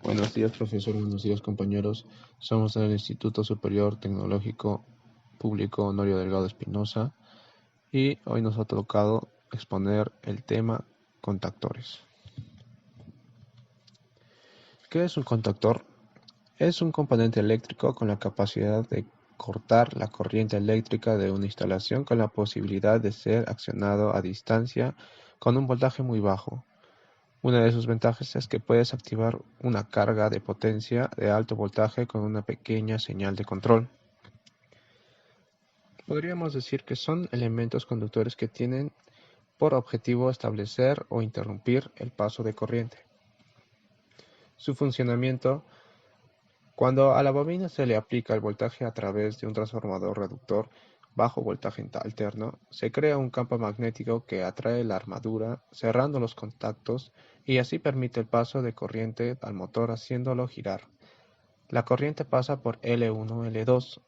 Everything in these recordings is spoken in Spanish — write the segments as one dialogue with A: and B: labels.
A: Buenos días, profesor. Buenos días, compañeros. Somos del Instituto Superior Tecnológico Público Honorio Delgado Espinosa y hoy nos ha tocado exponer el tema contactores. ¿Qué es un contactor? Es un componente eléctrico con la capacidad de cortar la corriente eléctrica de una instalación con la posibilidad de ser accionado a distancia con un voltaje muy bajo. Una de sus ventajas es que puedes activar una carga de potencia de alto voltaje con una pequeña señal de control. Podríamos decir que son elementos conductores que tienen por objetivo establecer o interrumpir el paso de corriente. Su funcionamiento: cuando a la bobina se le aplica el voltaje a través de un transformador reductor bajo voltaje alterno, se crea un campo magnético que atrae la armadura, cerrando los contactos, y así permite el paso de corriente al motor haciéndolo girar. La corriente pasa por L1, L2,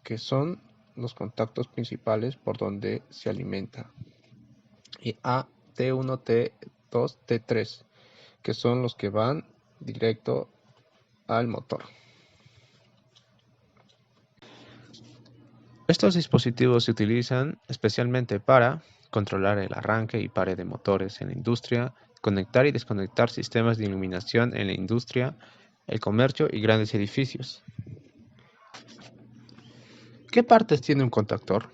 A: que son los contactos principales por donde se alimenta, y a T1, T2, T3, que son los que van directo al motor. Estos dispositivos se utilizan especialmente para controlar el arranque y pare de motores en la industria, conectar y desconectar sistemas de iluminación en la industria, el comercio y grandes edificios. ¿Qué partes tiene un contactor?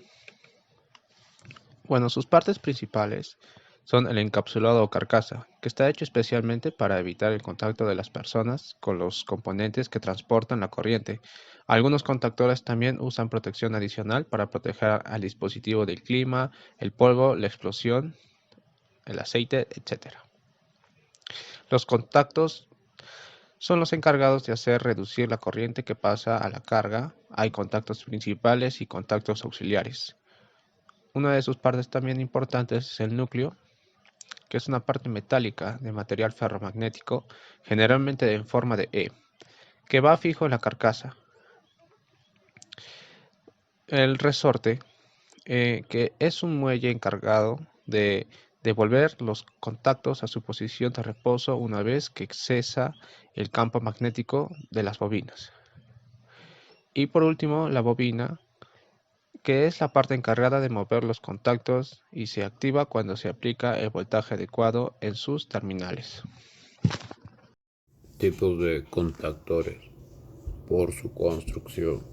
A: Bueno, sus partes principales son el encapsulado o carcasa, que está hecho especialmente para evitar el contacto de las personas con los componentes que transportan la corriente. Algunos contactores también usan protección adicional para proteger al dispositivo del clima, el polvo, la explosión, el aceite, etc. Los contactos son los encargados de hacer reducir la corriente que pasa a la carga. Hay contactos principales y contactos auxiliares. Una de sus partes también importantes es el núcleo, que es una parte metálica de material ferromagnético, generalmente en forma de E, que va fijo en la carcasa. El resorte, que es un muelle encargado de devolver los contactos a su posición de reposo una vez que cesa el campo magnético de las bobinas. Y por último, la bobina, que es la parte encargada de mover los contactos y se activa cuando se aplica el voltaje adecuado en sus terminales.
B: Tipos de contactores. Por su construcción,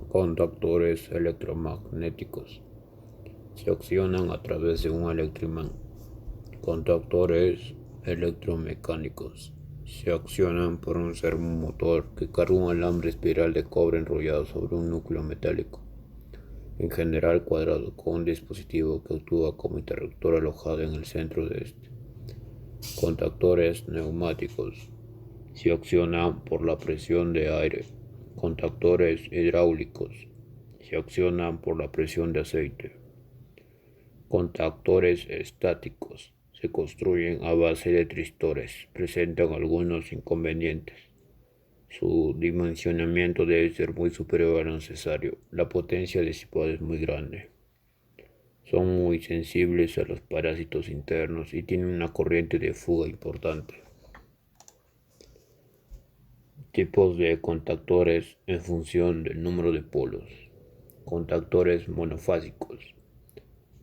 B: contactores electromagnéticos se accionan a través de un electroimán. Contactores electromecánicos se accionan por un servomotor que carga un alambre espiral de cobre enrollado sobre un núcleo metálico, en general cuadrado, con un dispositivo que actúa como interruptor alojado en el centro de este. Contactores neumáticos se accionan por la presión de aire. Contactores hidráulicos se accionan por la presión de aceite. Contactores estáticos se construyen a base de tristores. Presentan algunos inconvenientes. Su dimensionamiento debe ser muy superior a lo necesario. La potencia disipada es muy grande. Son muy sensibles a los parásitos internos y tienen una corriente de fuga importante. Tipos de contactores en función del número de polos. Contactores monofásicos.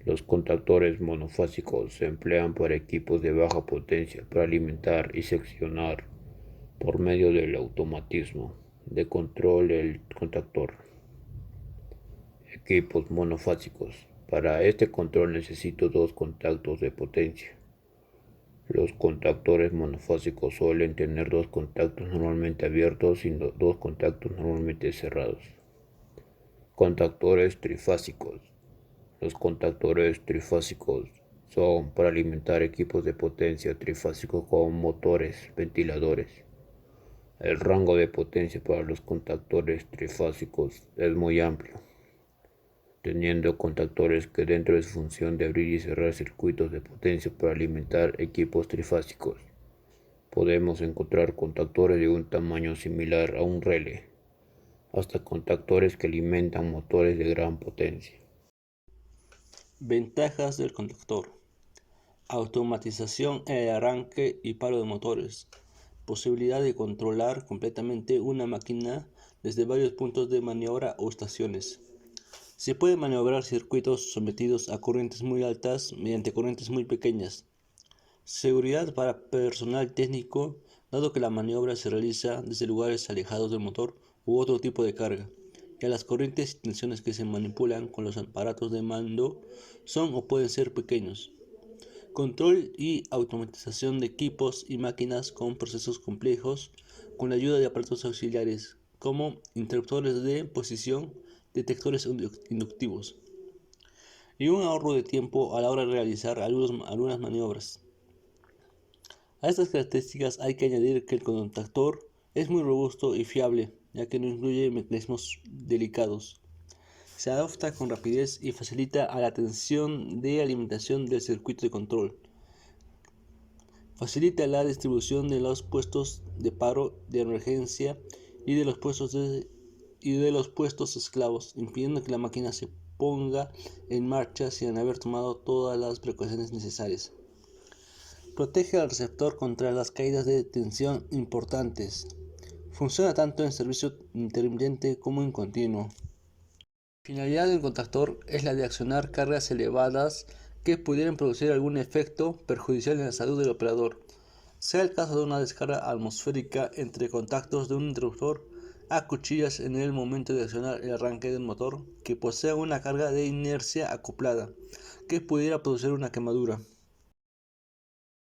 B: Los contactores monofásicos se emplean para equipos de baja potencia para alimentar y seccionar por medio del automatismo de control del contactor. Equipos monofásicos. Para este control necesito dos contactos de potencia. Los contactores monofásicos suelen tener dos contactos normalmente abiertos y dos contactos normalmente cerrados. Contactores trifásicos. Los contactores trifásicos son para alimentar equipos de potencia trifásicos con motores ventiladores. El rango de potencia para los contactores trifásicos es muy amplio, teniendo contactores que dentro de su función de abrir y cerrar circuitos de potencia para alimentar equipos trifásicos. Podemos encontrar contactores de un tamaño similar a un relé, hasta contactores que alimentan motores de gran potencia.
C: Ventajas del contactor: automatización en el arranque y paro de motores, posibilidad de controlar completamente una máquina desde varios puntos de maniobra o estaciones. Se puede maniobrar circuitos sometidos a corrientes muy altas mediante corrientes muy pequeñas. Seguridad para personal técnico, dado que la maniobra se realiza desde lugares alejados del motor u otro tipo de carga, y las corrientes y tensiones que se manipulan con los aparatos de mando son o pueden ser pequeños. Control y automatización de equipos y máquinas con procesos complejos con la ayuda de aparatos auxiliares como interruptores de posición, detectores inductivos y un ahorro de tiempo a la hora de realizar algunas maniobras. A estas características hay que añadir que el contactor es muy robusto y fiable, ya que no incluye mecanismos delicados. Se adapta con rapidez y facilita a la tensión de alimentación del circuito de control. Facilita la distribución de los puestos de paro de emergencia y de los puestos esclavos, impidiendo que la máquina se ponga en marcha sin haber tomado todas las precauciones necesarias. Protege al receptor contra las caídas de tensión importantes. Funciona tanto en servicio intermitente como en continuo. La finalidad del contactor es la de accionar cargas elevadas que pudieran producir algún efecto perjudicial en la salud del operador, sea el caso de una descarga atmosférica entre contactos de un interruptor a cuchillas en el momento de accionar el arranque del motor que posea una carga de inercia acoplada que pudiera producir una quemadura.